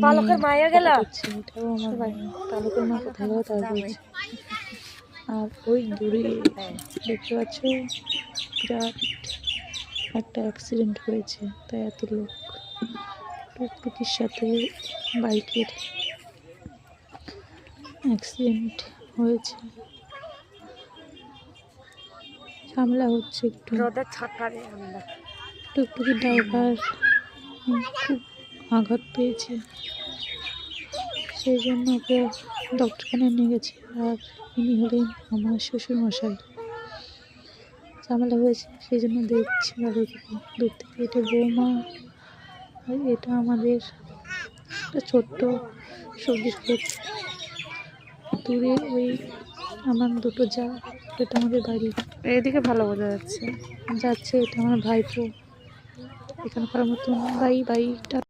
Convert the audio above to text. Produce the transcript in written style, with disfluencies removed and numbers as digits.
পালকের মায়া গেল, এটাও আমার পালকের মা কোথায় গেল তার বলছে। আর ওই দূরে দেখতে পাচ্ছ বিরাট একটা অ্যাক্সিডেন্ট হয়েছে, তাই এত লোক। টুকটুকির সাথে বাইকের অ্যাক্সিডেন্ট হয়েছে, ঝামেলা হচ্ছে একটু। রোদের ছাটকারে আমরা টুকটুকির ড্রাইভার খুব আঘাত পেয়েছে, সেই জন্য ওকে ডক্টরখানায় নিয়ে গেছে। আর ইনি হলেন আমার শ্বশুরমশাই, ঝামেলা হয়েছে সেই জন্য দেখছি বাড়ি থেকে দূর থেকে। এটা বৌমা, আর এটা আমাদের একটা ছোট্ট সবজির ক্ষেত। দূরে ওই আমার দুটো যা, এটা আমাদের বাড়ি। এদিকে ভালো বোঝা যাচ্ছে। যাচ্ছে, এটা আমার ভাইপো। এখানকার মতন বাই।